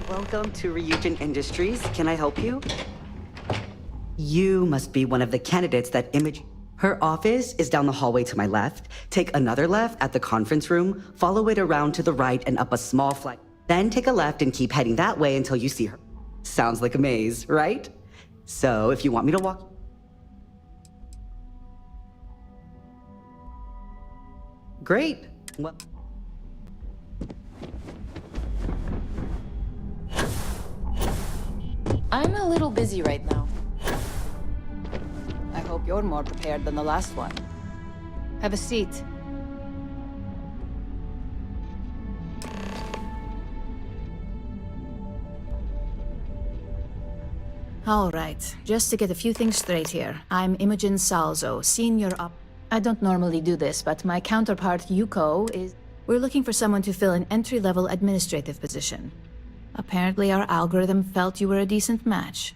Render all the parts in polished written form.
Welcome to Ryujin Industries. Can I help you? You must be one of the candidates that image. Her office is down the hallway to my left. Take another left at the conference room, follow it around to the right and up a small flight. Then take a left and keep heading that way until you see her. Sounds like a maze, right? So if you want me to walk... Great. Well... I'm a little busy right now. I hope you're more prepared than the last one. Have a seat. All right, just to get a few things straight here. I'm Imogen Salzo, Senior Op... I don't normally do this, but my counterpart, Yuko, is... We're looking for someone to fill an entry-level administrative position. Apparently our algorithm felt you were a decent match.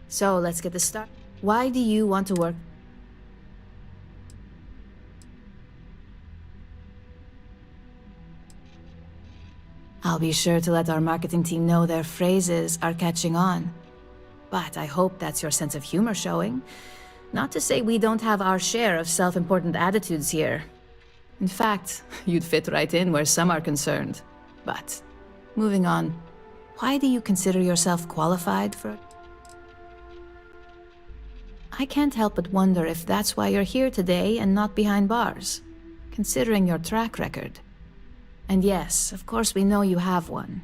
So, let's get this started. Why do you want to work? I'll be sure to let our marketing team know their phrases are catching on. But I hope that's your sense of humor showing. Not to say we don't have our share of self-important attitudes here. In fact, you'd fit right in where some are concerned. But, moving on, why do you consider yourself qualified for... I can't help but wonder if that's why you're here today and not behind bars, considering your track record. And yes, of course we know you have one.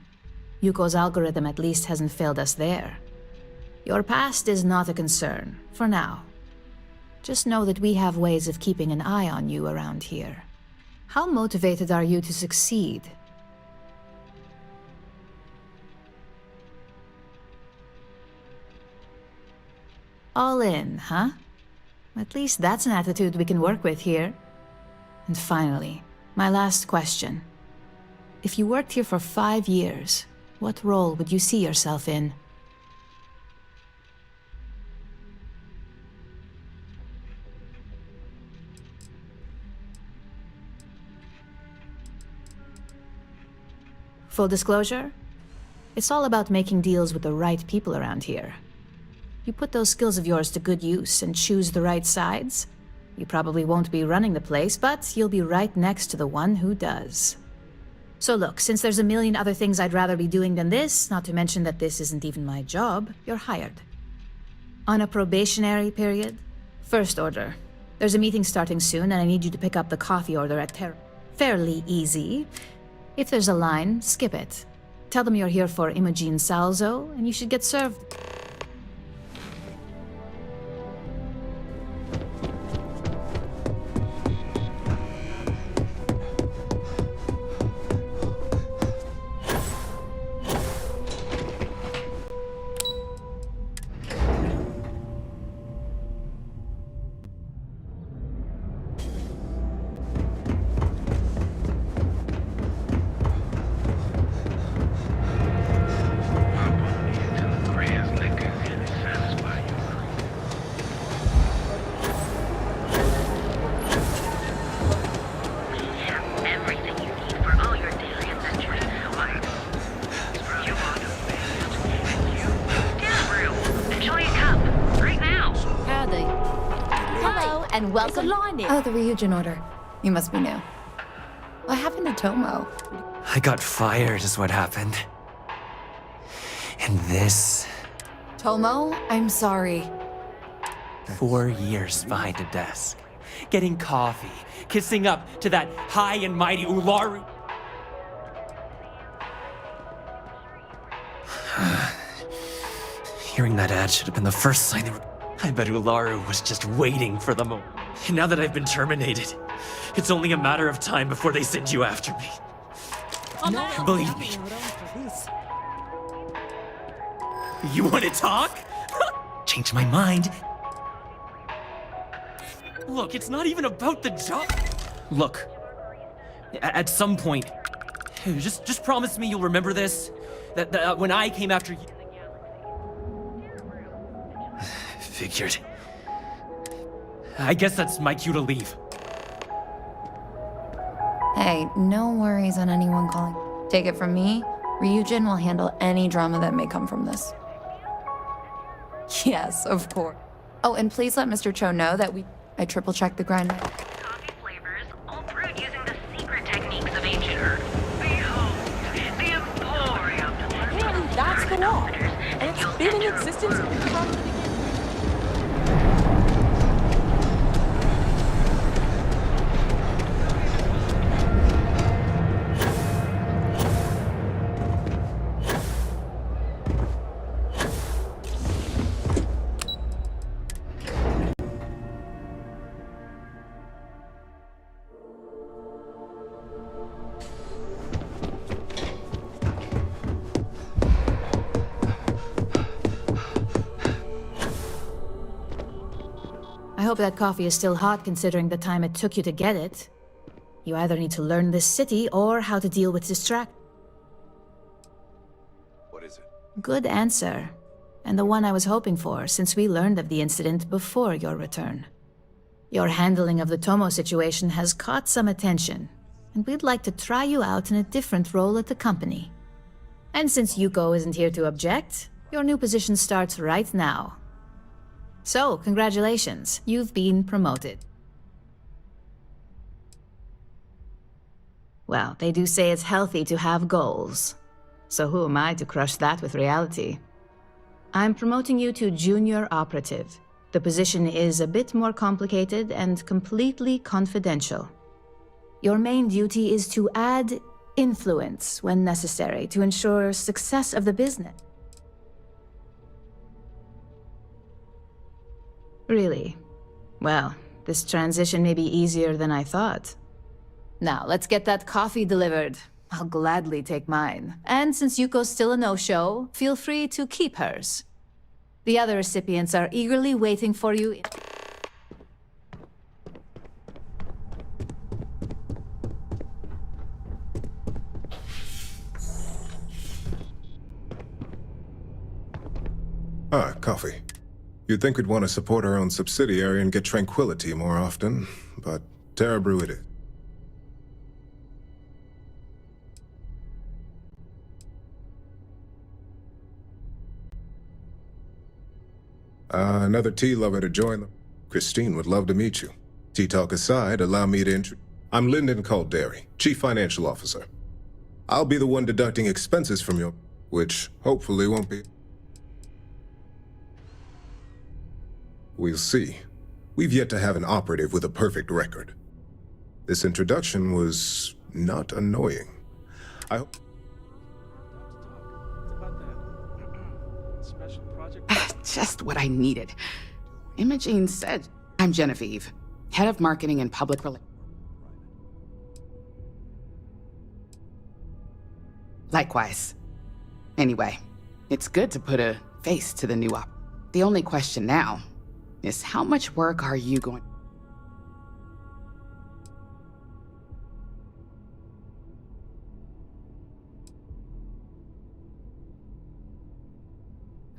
Yuko's algorithm at least hasn't failed us there. Your past is not a concern, for now. Just know that we have ways of keeping an eye on you around here. How motivated are you to succeed? All in, huh? At least that's an attitude we can work with here. And finally, my last question. If you worked here for 5 years, what role would you see yourself in? Full disclosure? It's all about making deals with the right people around here. You put those skills of yours to good use and choose the right sides, you probably won't be running the place, but you'll be right next to the one who does. So look, since there's a million other things I'd rather be doing than this, not to mention that this isn't even my job, you're hired. On a probationary period, first order. There's a meeting starting soon and I need you to pick up the coffee order at Fairly easy. If there's a line, skip it. Tell them you're here for Imogen Salzo and you should get served. And welcome. Oh, the Ryujin order. You must be new. What happened to Tomo? I got fired is what happened. And this... Tomo? I'm sorry. 4 years behind a desk. Getting coffee. Kissing up to that high and mighty Ularu. Hearing that ad should have been the first sign they were... I bet Ularu was just waiting for the moment. And now that I've been terminated, it's only a matter of time before they send you after me. Believe me. You want to talk? Change my mind. Look, it's not even about the job. Look, at some point, just promise me you'll remember this. That when I came after you... Figured. I guess that's my cue to leave. Hey, no worries on anyone calling. Take it from me, Ryujin will handle any drama that may come from this. Yes, of course. Oh, and please let Mr. Cho know that I triple-checked the grind. Coffee flavors, all brewed using the secret techniques of ancient earth. Behold, the Emporium. And that's the law. And it's been in existence from the beginning. I hope that coffee is still hot considering the time it took you to get it. You either need to learn this city or how to deal with distract. What is it? Good answer. And the one I was hoping for, since we learned of the incident before your return. Your handling of the Tomo situation has caught some attention, and we'd like to try you out in a different role at the company. And since Yuko isn't here to object, your new position starts right now. So, congratulations, you've been promoted. Well, they do say it's healthy to have goals. So who am I to crush that with reality? I'm promoting you to junior operative. The position is a bit more complicated and completely confidential. Your main duty is to add influence when necessary to ensure success of the business. Really? Well, this transition may be easier than I thought. Now, let's get that coffee delivered. I'll gladly take mine. And since Yuko's still a no-show, feel free to keep hers. The other recipients are eagerly waiting for you. Ah, coffee. You'd think we'd want to support our own subsidiary and get tranquility more often, but Terra Brew it is. Another tea lover to join them. Christine would love to meet you. Tea talk aside, allow me to introduce. I'm Lyndon Calderi, Chief Financial Officer. I'll be the one deducting expenses from your, which hopefully won't be. We'll see. We've yet to have an operative with a perfect record. This introduction was not annoying. I hope. Just what I needed. Imogene said, I'm Genevieve, head of marketing and public relations. Likewise. Anyway, it's good to put a face to the new op. The only question now is how much work are you going?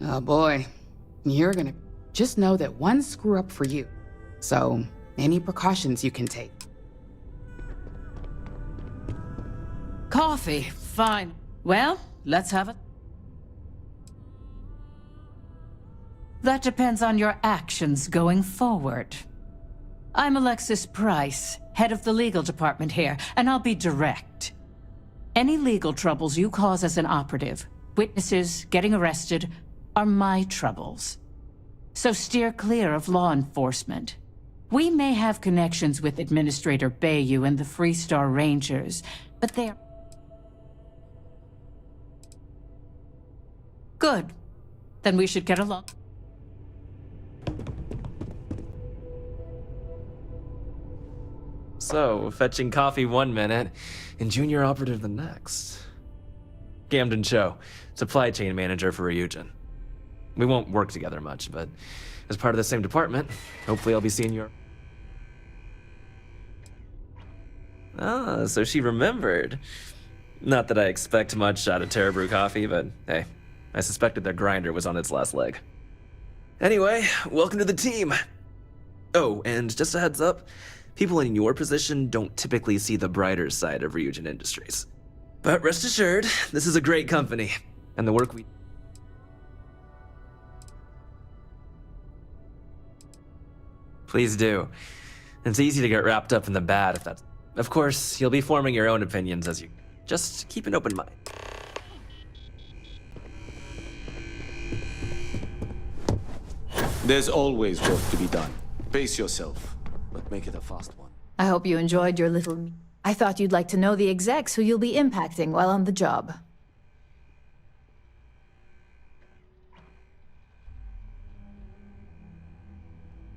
Oh boy, you're gonna just know that one screw up for you. So, any precautions you can take. Coffee, fine. Well, let's have it. That depends on your actions going forward. I'm Alexis Price, head of the legal department here, and I'll be direct. Any legal troubles you cause as an operative, witnesses, getting arrested, are my troubles. So steer clear of law enforcement. We may have connections with Administrator Bayou and the Freestar Rangers, but they're... Good. Then we should get along. So, fetching coffee 1 minute, and junior operative the next. Gamden Cho, supply chain manager for Ryujin. We won't work together much, but as part of the same department, hopefully I'll be seeing your... Ah, so she remembered. Not that I expect much out of Terra Brew Coffee, but hey, I suspected their grinder was on its last leg. Anyway, welcome to the team. Oh, and just a heads up, people in your position don't typically see the brighter side of Ryujin Industries. But rest assured, this is a great company, and the work we... Please do. It's easy to get wrapped up in the bad if that's... Of course, you'll be forming your own opinions as you... Just keep an open mind. There's always work to be done. Pace yourself, but make it a fast one. I hope you enjoyed your little... I thought you'd like to know the execs who you'll be impacting while on the job.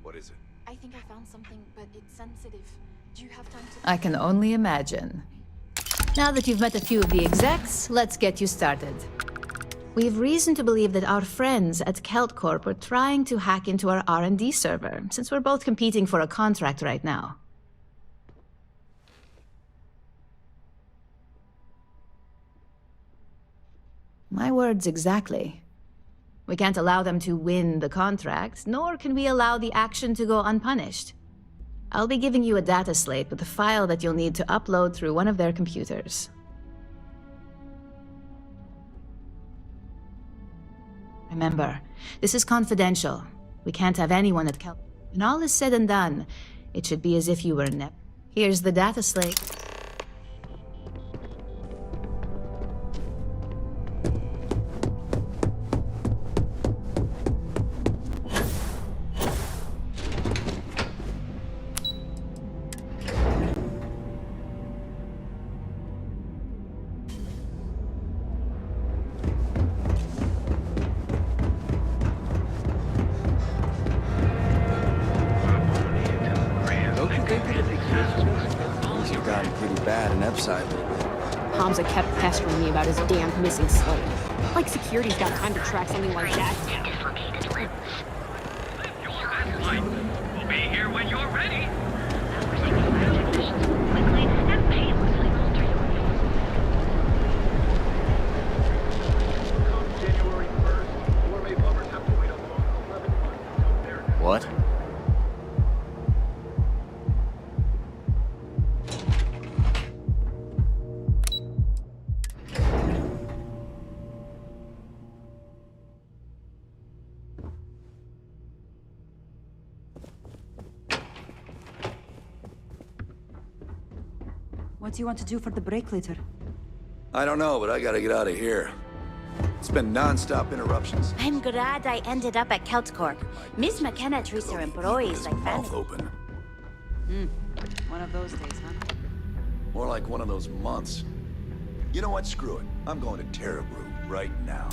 What is it? I think I found something, but it's sensitive. Do you have time to... I can only imagine. Now that you've met a few of the execs, let's get you started. We have reason to believe that our friends at Kelt Corp are trying to hack into our R&D server, since we're both competing for a contract right now. My words exactly. We can't allow them to win the contract, nor can we allow the action to go unpunished. I'll be giving you a data slate with a file that you'll need to upload through one of their computers. Remember, this is confidential. We can't have anyone at Kel. When all is said and done, it should be as if you were Nep. Here's the data slate. Hamza kept pestering me about his damn missing slate. Like security's got time to track something like that. We'll be here when you're ready. Quickly and painlessly alter your... January 1st, gourmet lovers have to wait a long 11 months until they're... What? What do you want to do for the break later? I don't know, but I gotta get out of here. It's been non-stop interruptions. I'm glad I ended up at Kelt Corp. Miss McKenna treats her employees like family. Open. One of those days, huh? More like one of those months. You know what? Screw it. I'm going to Terrabrew right now.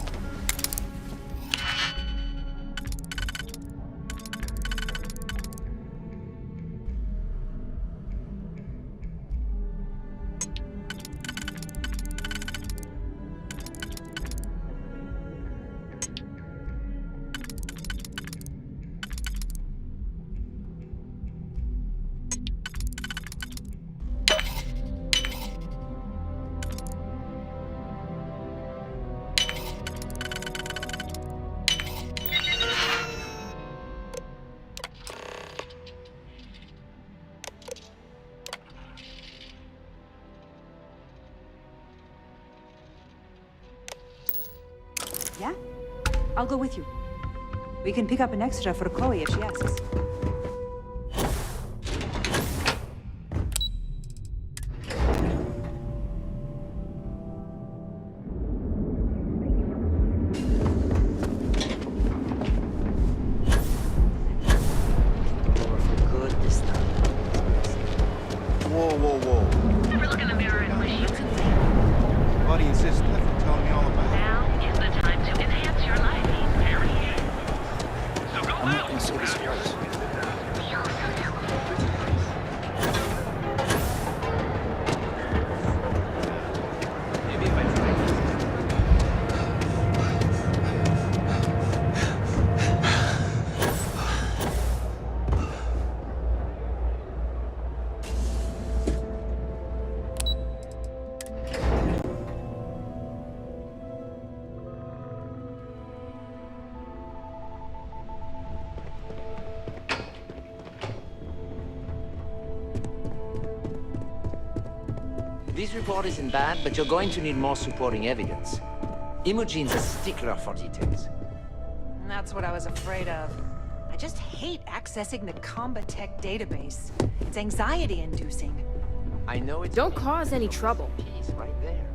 Yeah? I'll go with you. We can pick up an extra for Chloe if she asks. Whoa, whoa, whoa. Never look in the mirror and wish you could see. Audience is definitely telling me all about it. Now is the time to enhance your life. Here he is. So go I'm out. looking so this place. This report isn't bad, but you're going to need more supporting evidence. Imogene's a stickler for details. That's what I was afraid of. I just hate accessing the Combatech database. It's anxiety-inducing. I know it's... Don't cause any trouble. Piece right there.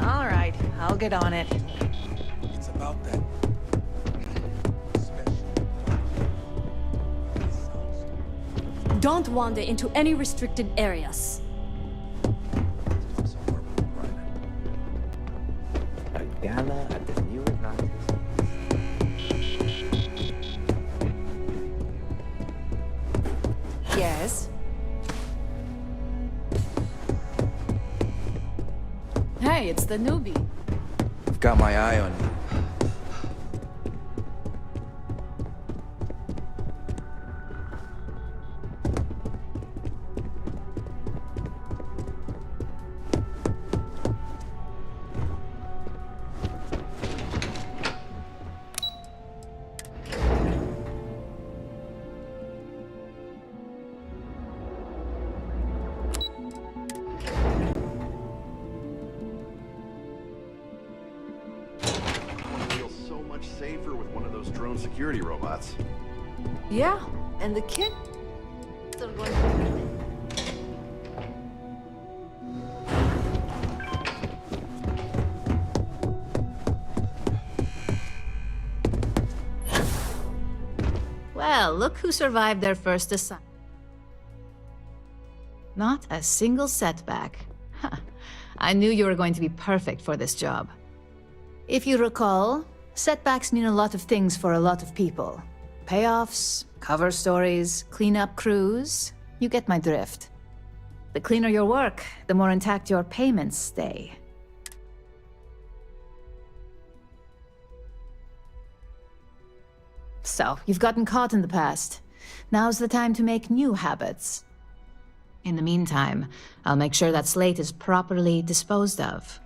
All right, I'll get on it. It's about that. Don't wander into any restricted areas. A gala at the New Atlantis. Yes? Hey, it's the newbie. I've got my eye on you. Safer with one of those drone security robots. Yeah, and the kid still going to... Well, look who survived their first assignment. Not a single setback. Huh. I knew you were going to be perfect for this job. If you recall, setbacks mean a lot of things for a lot of people. Payoffs, cover stories, cleanup crews. You get my drift. The cleaner your work, the more intact your payments stay. So, you've gotten caught in the past. Now's the time to make new habits. In the meantime, I'll make sure that slate is properly disposed of.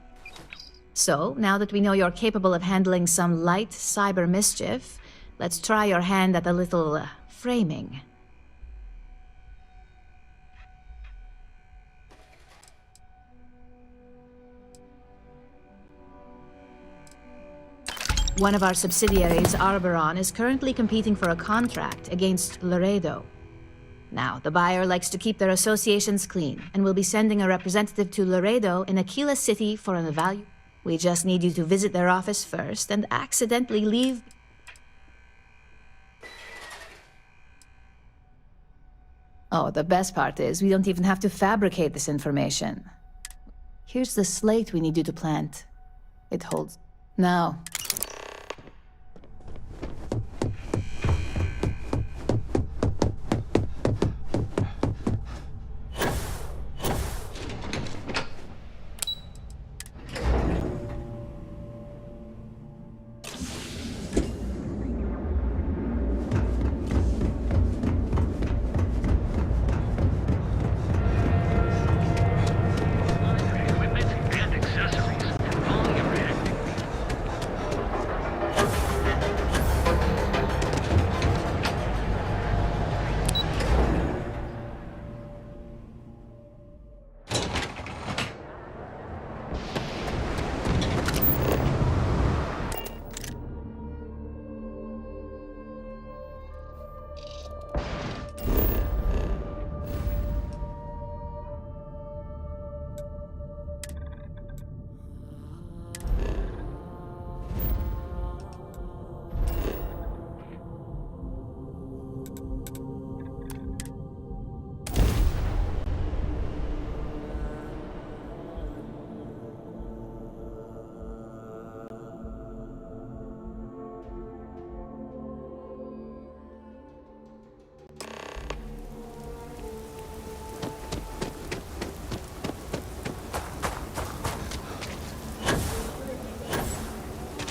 So, now that we know you're capable of handling some light cyber mischief, let's try your hand at a little framing. One of our subsidiaries, Arboron, is currently competing for a contract against Laredo. Now, the buyer likes to keep their associations clean, and will be sending a representative to Laredo in Aquila City for an evaluation. We just need you to visit their office first and accidentally leave. Oh, the best part is we don't even have to fabricate this information. Here's the slate we need you to plant. It holds... Now...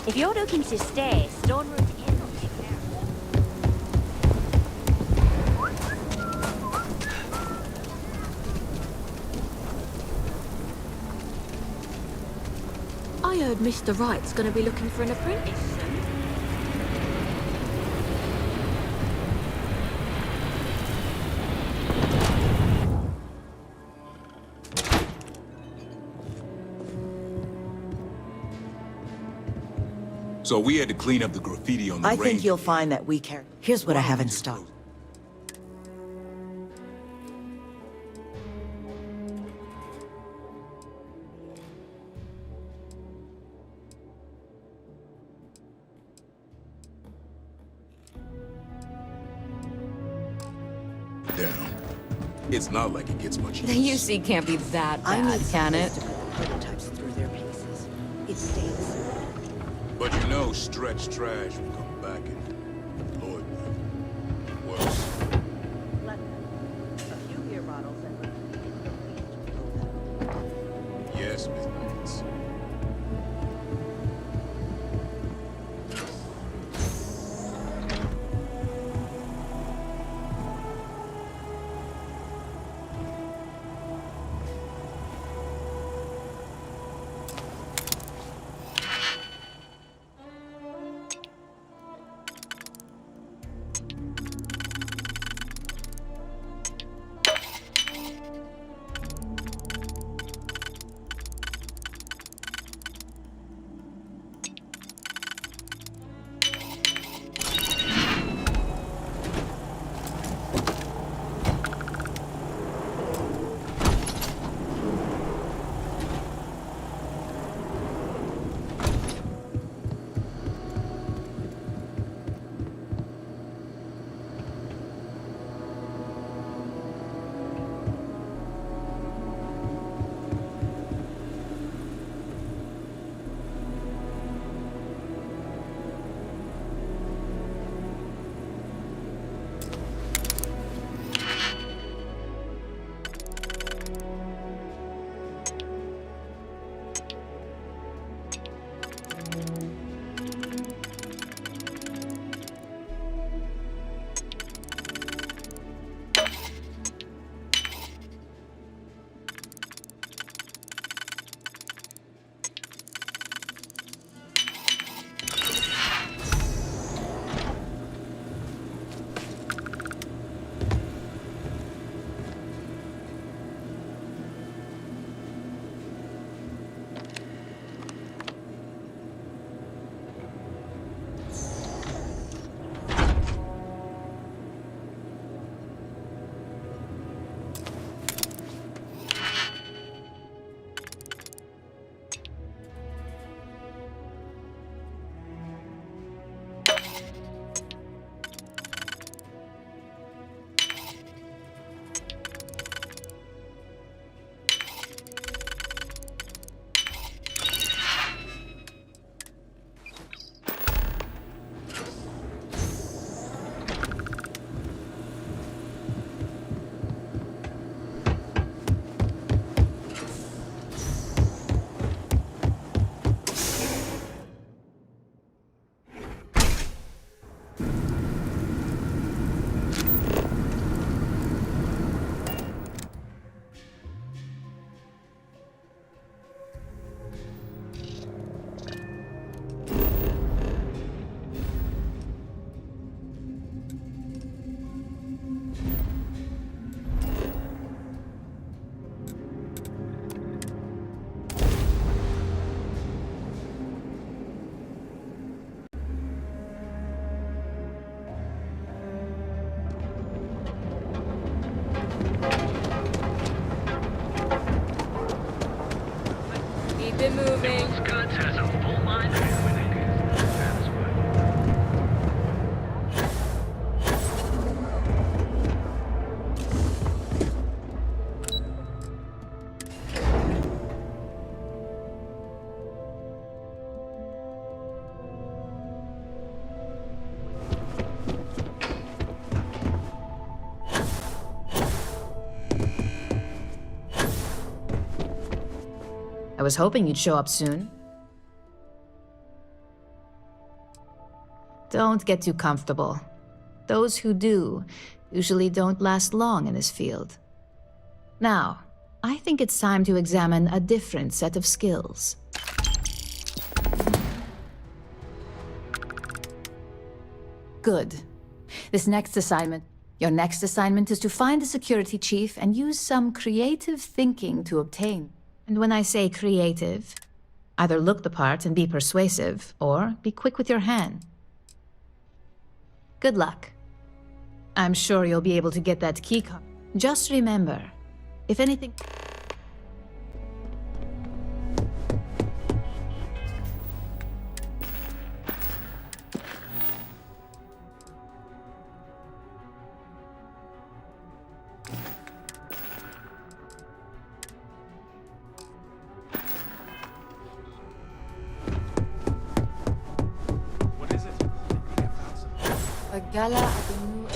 If you're looking to stay, Stone Root Inn will take care of I heard Mr. Wright's gonna be looking for an apprentice soon. So we had to clean up the graffiti on the I think range. you'll find that we care. Here's what I have in stock. Down. It's not like it gets much The use. UC can't be that I bad, need can it? prototypes through their paces. It stays. But you know stretch trash will come back and Lloyd will. Worse. A few beer bottles and Yes, Miss Banks. Keep it moving. Goods has a full line of I was hoping you'd show up soon. Don't get too comfortable. Those who do usually don't last long in this field. Now, I think it's time to examine a different set of skills. Good. Your next assignment is to find the security chief and use some creative thinking to obtain. And when I say creative, Either look the part and be persuasive, or be quick with your hand. Good luck. I'm sure you'll be able to get that keycard. Just remember, if anything... What is it? A gala at the new...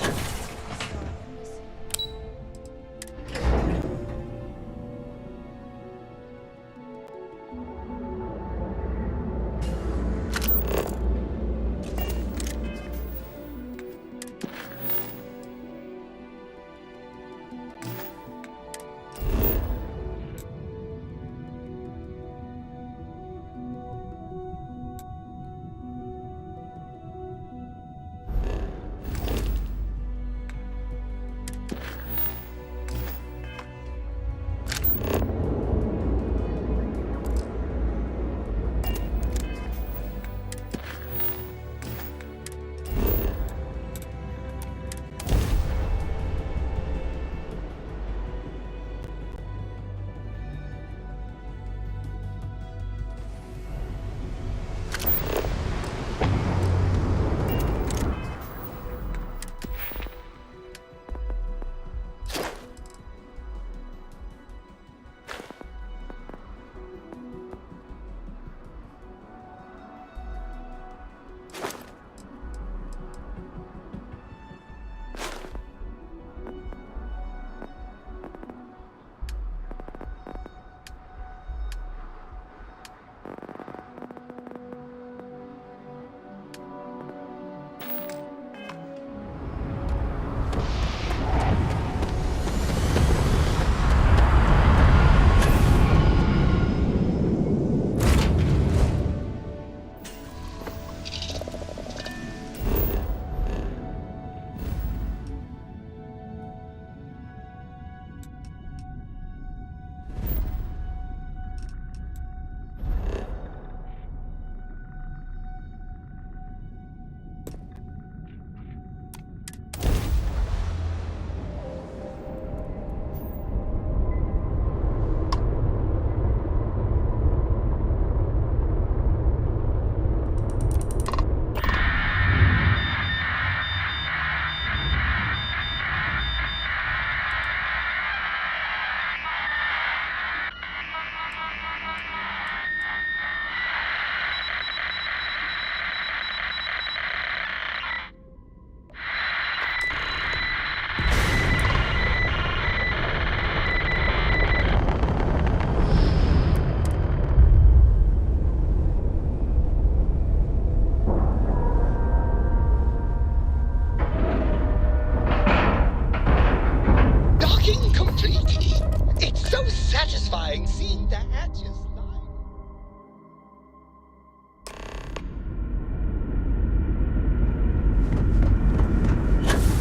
satisfying seeing the hatches lie.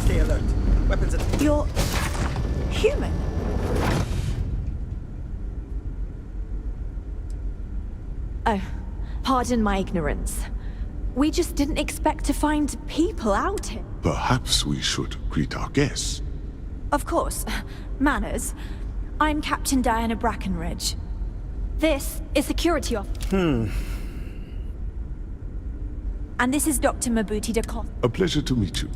Stay alert. Weapons at... You're... human? Oh, pardon my ignorance. We just didn't expect to find people out here. Perhaps we should greet our guests. Of course. Manners. I'm Captain Diana Brackenridge. This is security officer. And this is Dr. Mabuti DeCosta. A pleasure to meet you.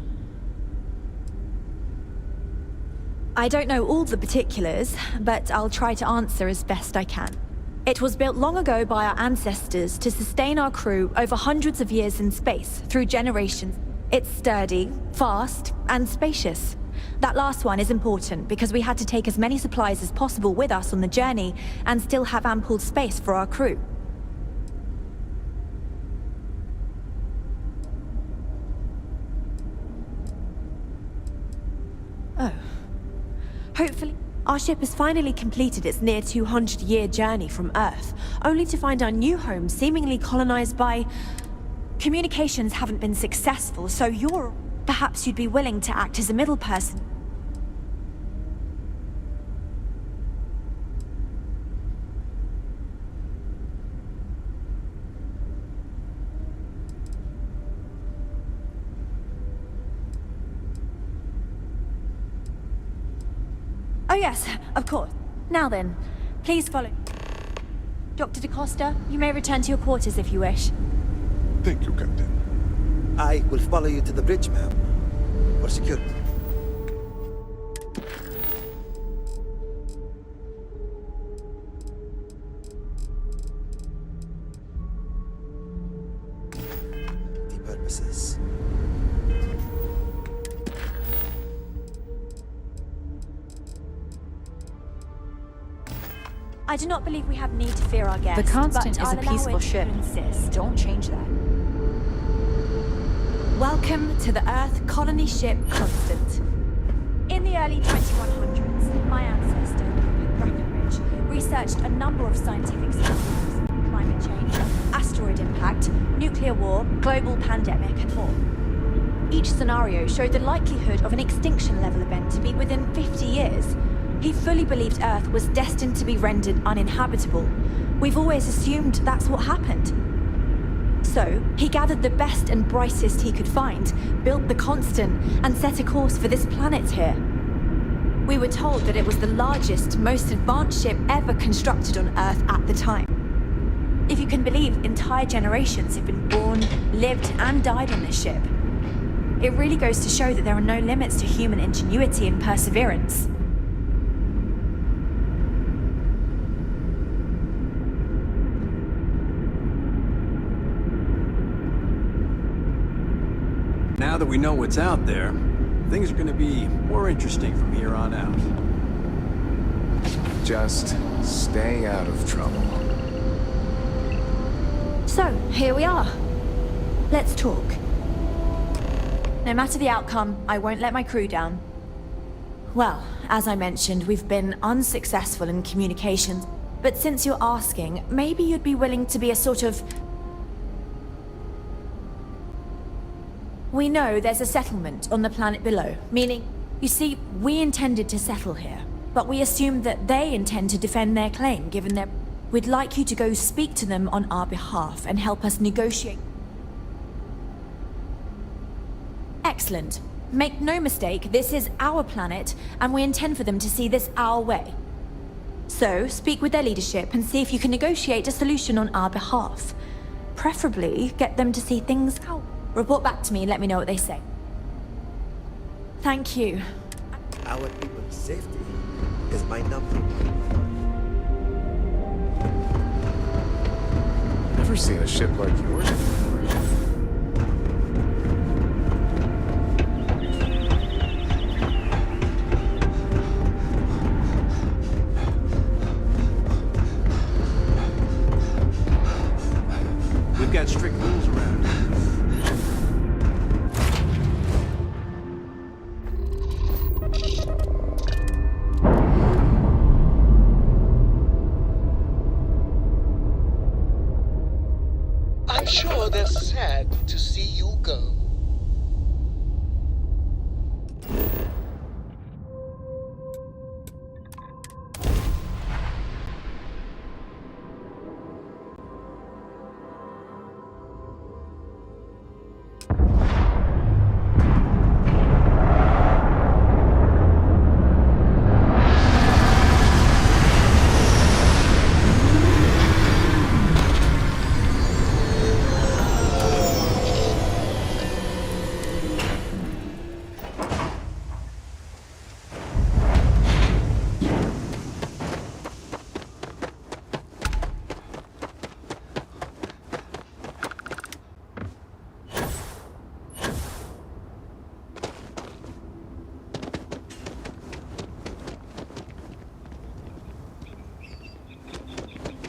I don't know all the particulars, but I'll try to answer as best I can. It was built long ago by our ancestors to sustain our crew over hundreds of years in space, through generations. It's sturdy, fast, and spacious. That last one is important because we had to take as many supplies as possible with us on the journey and still have ample space for our crew. Oh. Hopefully, our ship has finally completed its near 200-year journey from Earth, only to find our new home seemingly colonized by... Communications haven't been successful, so perhaps you'd be willing to act as a middle person. Oh yes, of course. Now then, please follow. Dr. DaCosta, you may return to your quarters if you wish. Thank you, Captain. I will follow you to the bridge, ma'am. For security. Purposes. I do not believe we have need to fear our guests. The Constant but is I'll a allow peaceful it ship. to insist. Don't change that. Welcome to the Earth colony ship Constant. In the early 2100s, my ancestor, Breckenridge, researched a number of scientific scenarios: climate change, asteroid impact, nuclear war, global pandemic, and more. Each scenario showed the likelihood of an extinction-level event to be within 50 years. He fully believed Earth was destined to be rendered uninhabitable. We've always assumed that's what happened. So, he gathered the best and brightest he could find, built the Constant, and set a course for this planet here. We were told that it was the largest, most advanced ship ever constructed on Earth at the time. If you can believe, entire generations have been born, lived, and died on this ship. It really goes to show that there are no limits to human ingenuity and perseverance. Now that we know what's out there, things are gonna be more interesting from here on out. Just stay out of trouble. So, here we are. Let's talk. No matter the outcome, I won't let my crew down. Well, as I mentioned, we've been unsuccessful in communications, but since you're asking, maybe you'd be willing to be a sort of... We know there's a settlement on the planet below, meaning, you see, we intended to settle here, but we assumed that they intend to defend their claim, given their... We'd like you to go speak to them on our behalf and help us negotiate. Excellent. Make no mistake, this is our planet, and we intend for them to see this our way. So, speak with their leadership and see if you can negotiate a solution on our behalf. Preferably, get them to see things out. Report back to me and let me know what they say. Thank you. Our people's safety is my number one. Never seen a ship like yours before. We've got strict rules around here. I'm sure they're sad to see you go.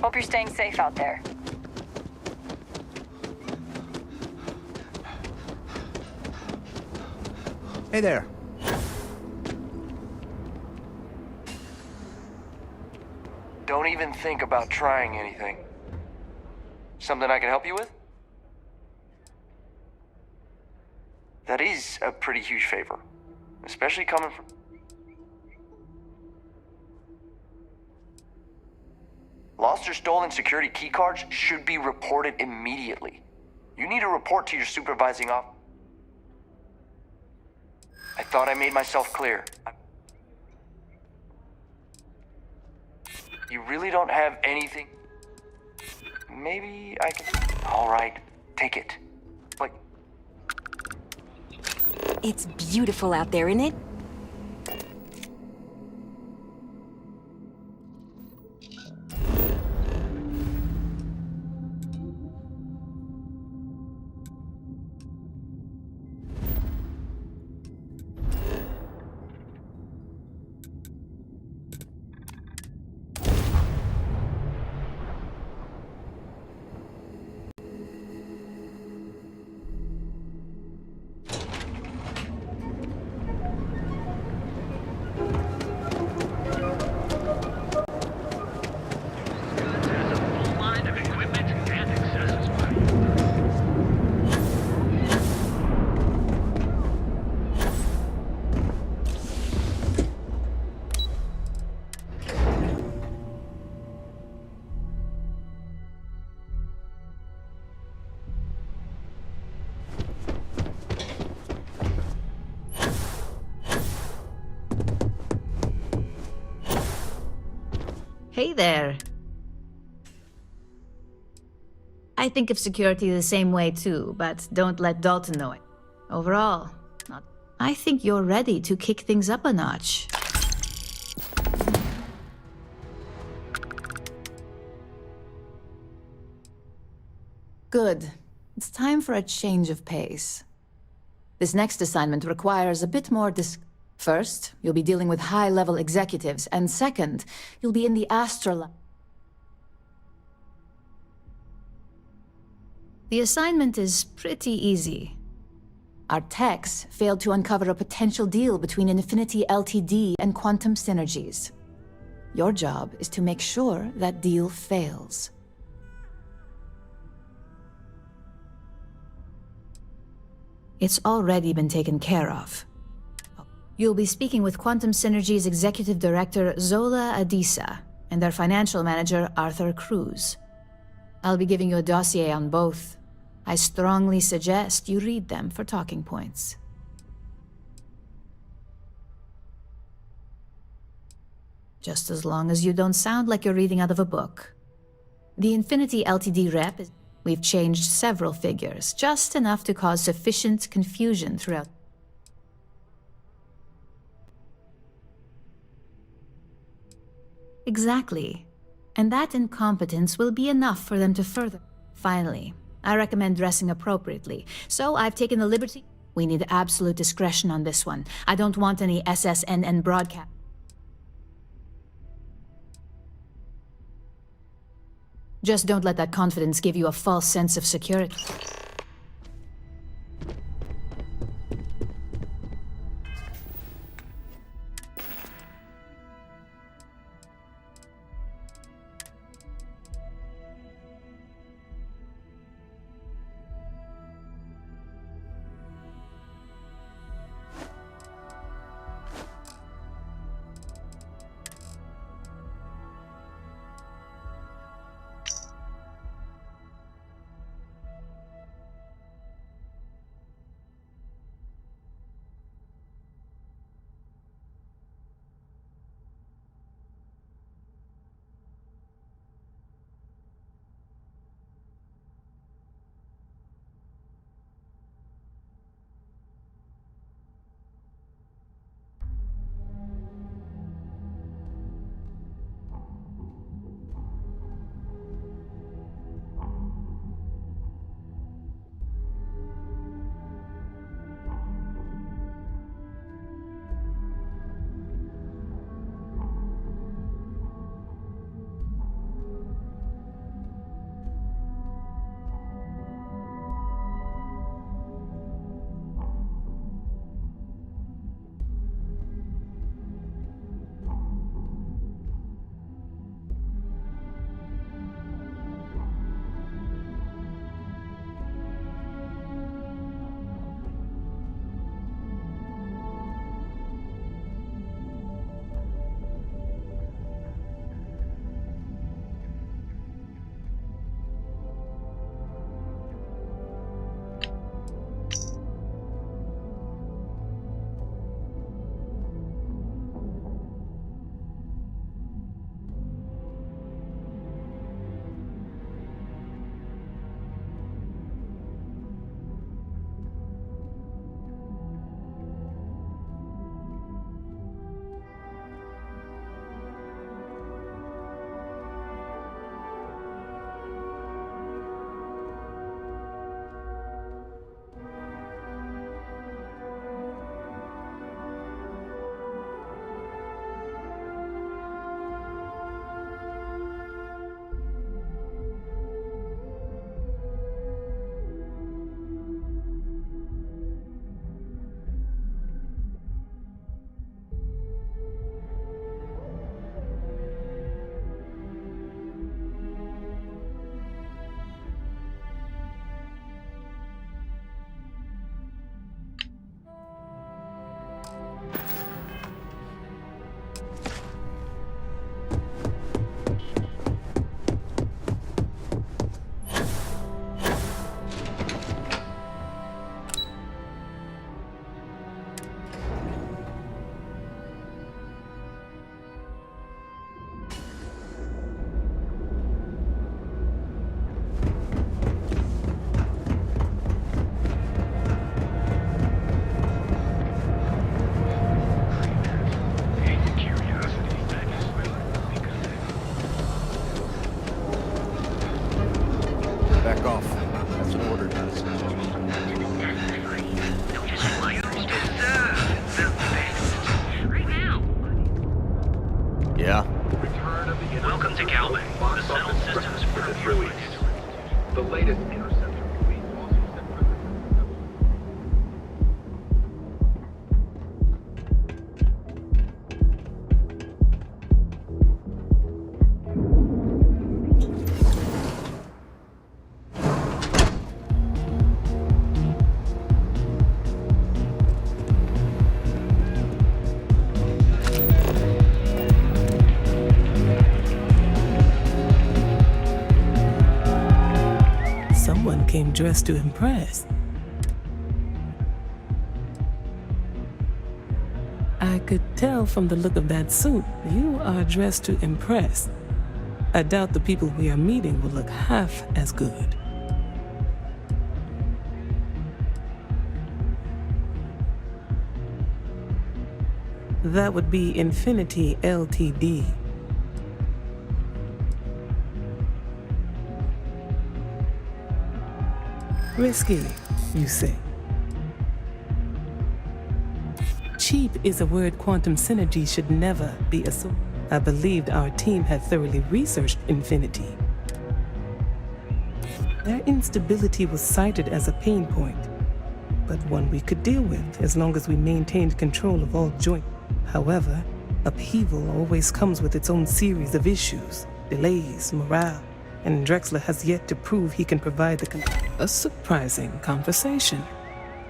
Hope you're staying safe out there. Hey there. Don't even think about trying anything. Something I can help you with? That is a pretty huge favor, especially coming from... Lost or stolen security keycards should be reported immediately. You need to report to your supervising officer. I thought I made myself clear. You really don't have anything? Maybe I can... Alright, take it. Like... It's beautiful out there, isn't it? Hey there. I think of security the same way too, but don't let Dalton know it. Overall, I think you're ready to kick things up a notch. Good. It's time for a change of pace. This next assignment requires a bit more First, you'll be dealing with high-level executives, and second, you'll be in the astral... The assignment is pretty easy. Our techs failed to uncover a potential deal between Infinity Ltd. And Quantum Synergies. Your job is to make sure that deal fails. It's already been taken care of. You'll be speaking with Quantum Synergy's Executive Director, Zola Adisa, and their Financial Manager, Arthur Cruz. I'll be giving you a dossier on both. I strongly suggest you read them for talking points. Just as long as you don't sound like you're reading out of a book. The Infinity Ltd. rep is... We've changed several figures, just enough to cause sufficient confusion throughout... Exactly. And that incompetence will be enough for them to further... Finally, I recommend dressing appropriately. So I've taken the liberty... We need absolute discretion on this one. I don't want any SSNN broadcast... Just don't let that confidence give you a false sense of security. Back off. That's an order, not a suggestion. Yeah? Welcome to Galway. The settled systems for your waste. The latest interceptor movie also set Someone came dressed to impress. I could tell from the look of that suit, you are dressed to impress. I doubt the people we are meeting will look half as good. That would be Infinity Ltd. Risky, you say? Cheap is a word quantum synergy should never be assumed. I believed our team had thoroughly researched Infinity. Their instability was cited as a pain point, but one we could deal with as long as we maintained control of all joints. However, upheaval always comes with its own series of issues, delays, morale, and Drexler has yet to prove he can provide a surprising conversation,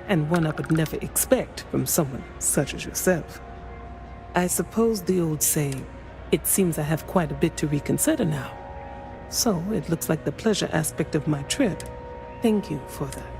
and one I would never expect from someone such as yourself. I suppose the old saying, it seems I have quite a bit to reconsider now. So it looks like the pleasure aspect of my trip. Thank you for that.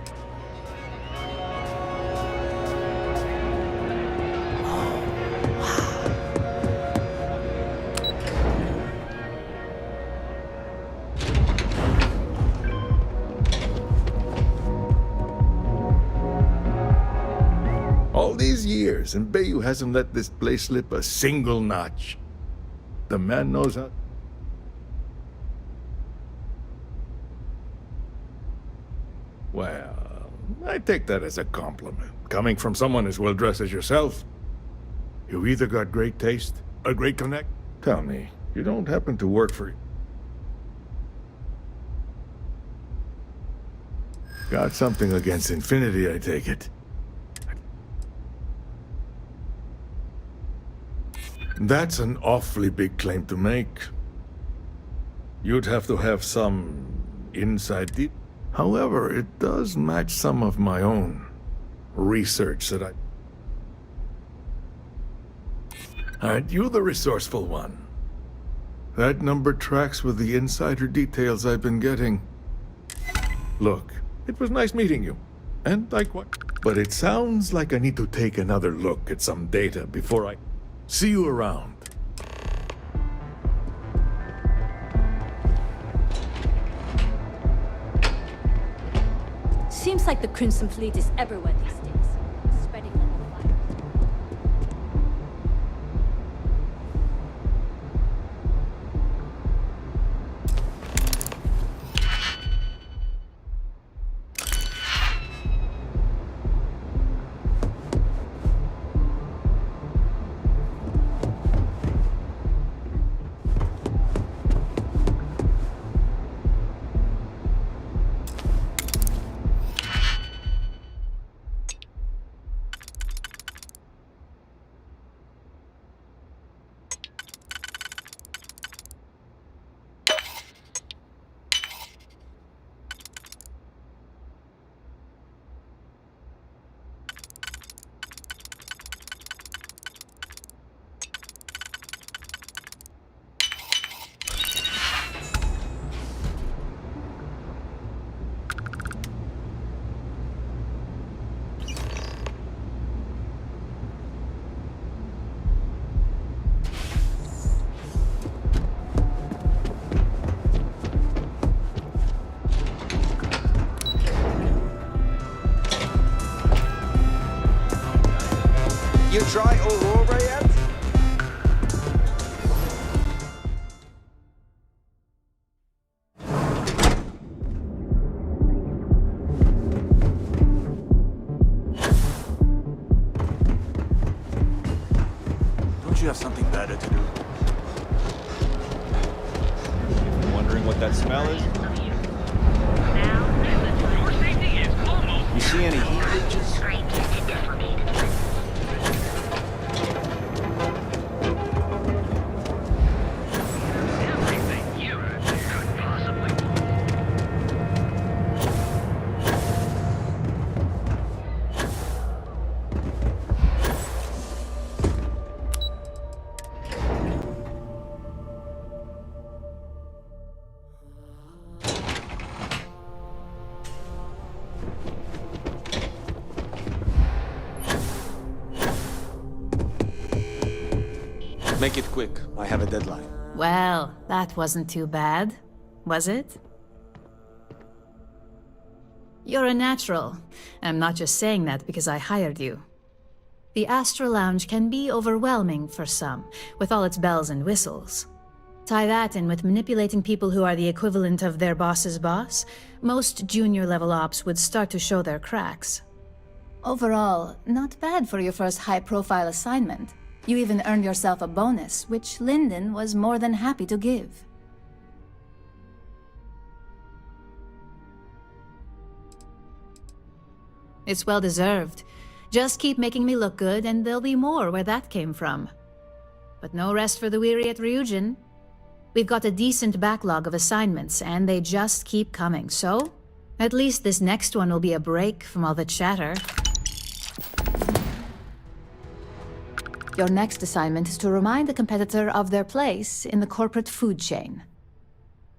All these years, and Bayou hasn't let this place slip a single notch. The man knows how. Well, I take that as a compliment. Coming from someone as well dressed as yourself. You either got great taste or great connect. Tell me, you don't happen to work for... Got something against Infinity, I take it. That's an awfully big claim to make. You'd have to have some inside deep. However, it does match some of my own research that Aren't you the resourceful one? That number tracks with the insider details I've been getting. Look, it was nice meeting you. And likewise. But it sounds like I need to take another look at some data before I... See you around. Seems like the Crimson Fleet is everywhere these days, spreading like fire. You try Aurora yet? Wondering what that smell is? Your safety is almost You see any heat leeches? everything you could possibly Make it quick. I have a deadline. Well, that wasn't too bad, was it? You're a natural. I'm not just saying that because I hired you. The Astra Lounge can be overwhelming for some, with all its bells and whistles. Tie that in with manipulating people who are the equivalent of their boss's boss, most junior-level ops would start to show their cracks. Overall, not bad for your first high-profile assignment. You even earned yourself a bonus, which Lyndon was more than happy to give. It's well-deserved. Just keep making me look good, and there'll be more where that came from. But no rest for the weary at Ryujin. We've got a decent backlog of assignments, and they just keep coming, so at least this next one will be a break from all the chatter. Your next assignment is to remind the competitor of their place in the corporate food chain.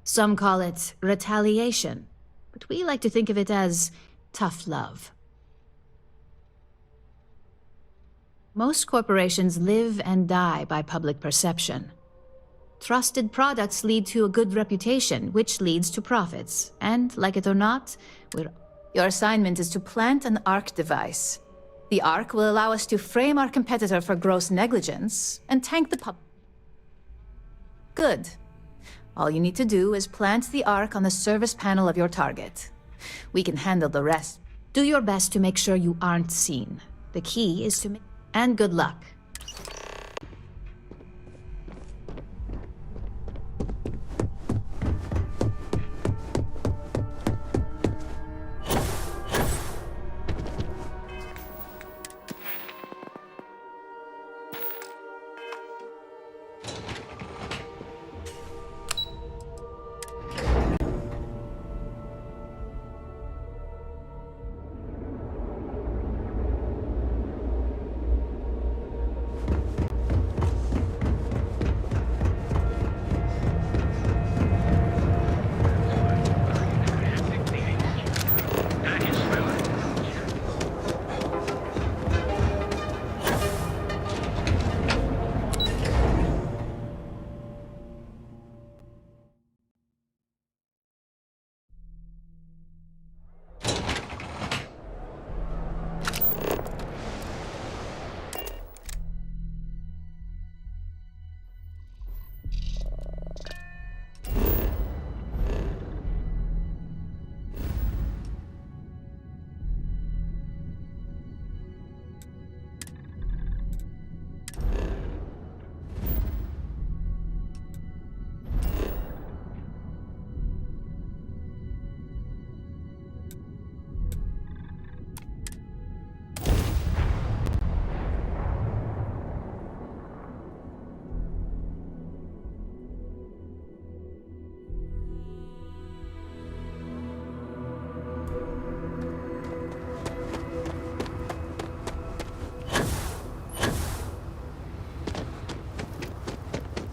Some call it retaliation, but we like to think of it as tough love. Most corporations live and die by public perception. Trusted products lead to a good reputation, which leads to profits. And, like it or not, Your assignment is to plant an ARC device. The ARC will allow us to frame our competitor for gross negligence and tank the pub. Good. All you need to do is plant the ARC on the service panel of your target. We can handle the rest. Do your best to make sure you aren't seen. The key is to make... And good luck.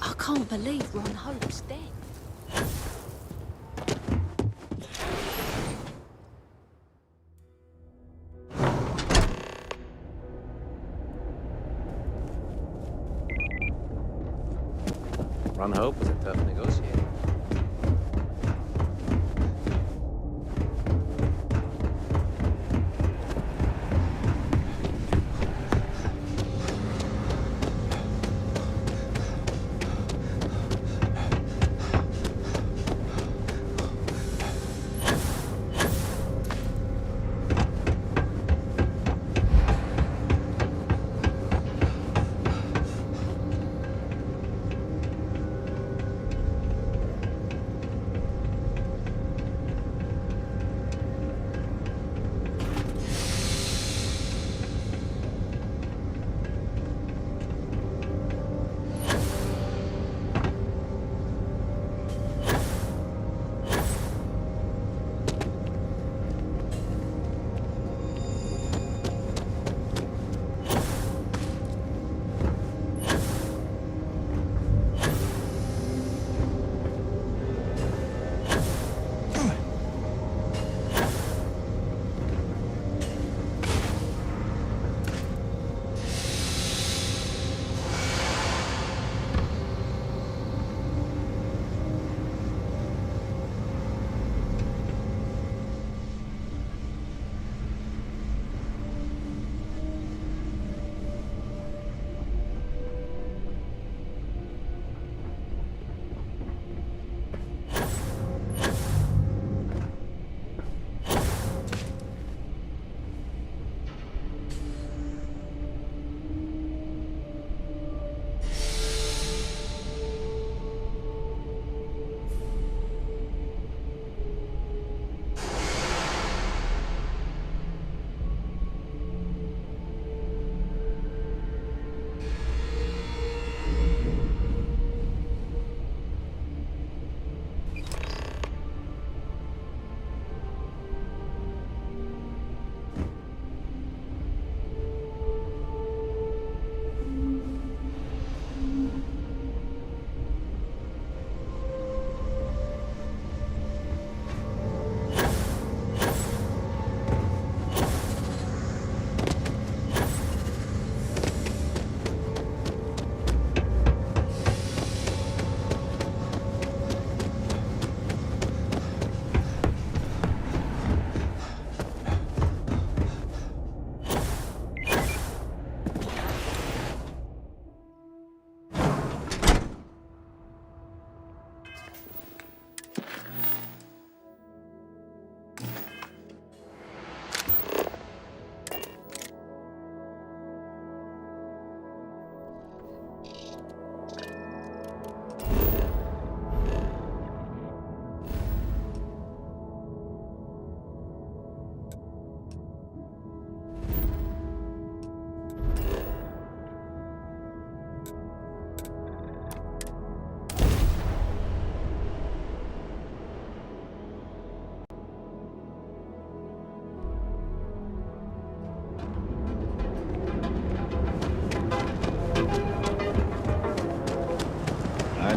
I can't believe Ron Hope's dead. Ron Hope was a tough negotiator.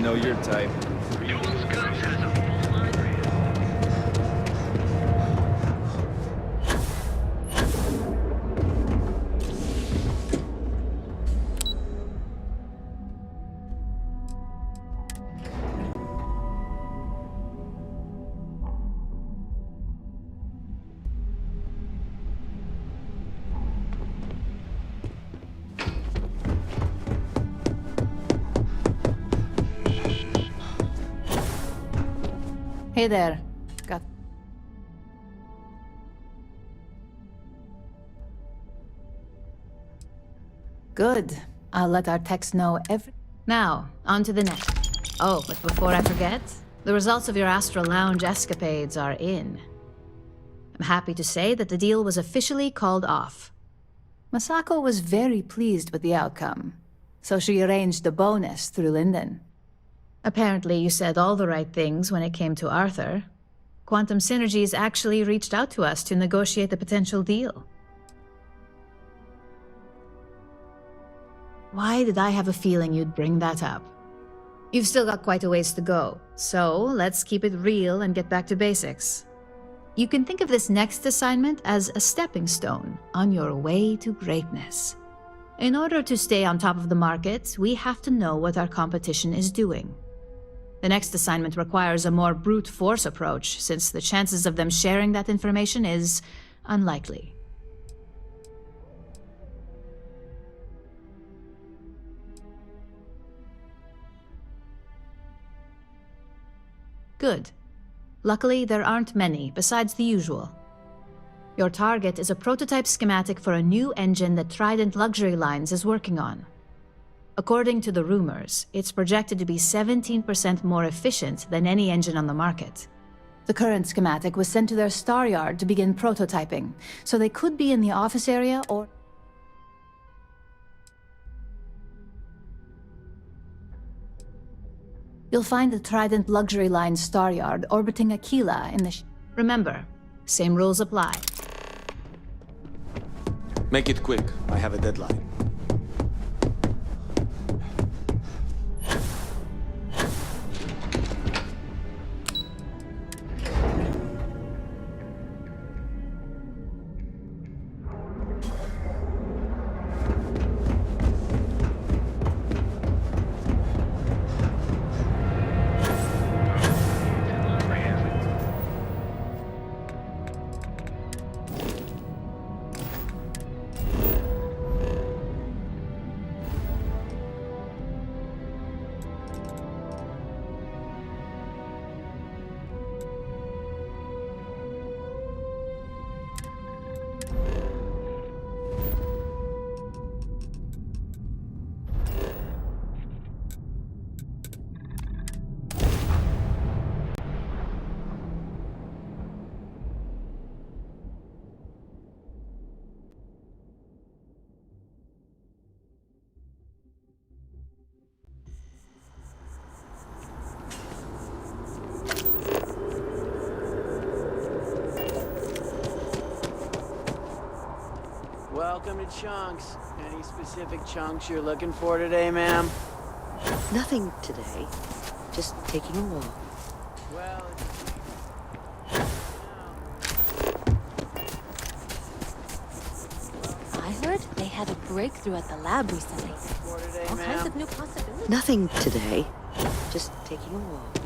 know your type. Jules Guns has a full line for you. Hey there. Got... Good. I'll let our techs know every... Now, on to the next. Oh, but before I forget, the results of your Astral Lounge escapades are in. I'm happy to say that the deal was officially called off. Masako was very pleased with the outcome, so she arranged a bonus through Linden. Apparently, you said all the right things when it came to Arthur. Quantum Synergies actually reached out to us to negotiate the potential deal. Why did I have a feeling you'd bring that up? You've still got quite a ways to go, so let's keep it real and get back to basics. You can think of this next assignment as a stepping stone on your way to greatness. In order to stay on top of the market, we have to know what our competition is doing. The next assignment requires a more brute force approach, since the chances of them sharing that information is unlikely. Good. Luckily, there aren't many, besides the usual. Your target is a prototype schematic for a new engine that Trident Luxury Lines is working on. According to the rumors, it's projected to be 17% more efficient than any engine on the market. The current schematic was sent to their star yard to begin prototyping, so they could be in the office area or... You'll find the Trident Luxury Line star yard orbiting Aquila in the... Remember, same rules apply. Make it quick. I have a deadline. Welcome to Chunks. Any specific chunks you're looking for today, ma'am? Nothing today. Just taking a walk. Well, I heard they had a breakthrough at the lab recently. All kinds of new possibilities. Nothing today. Just taking a walk.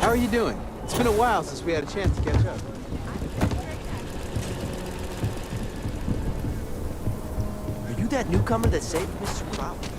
How are you doing? It's been a while since we had a chance to catch up. Are you that newcomer that saved Mr. Crowley?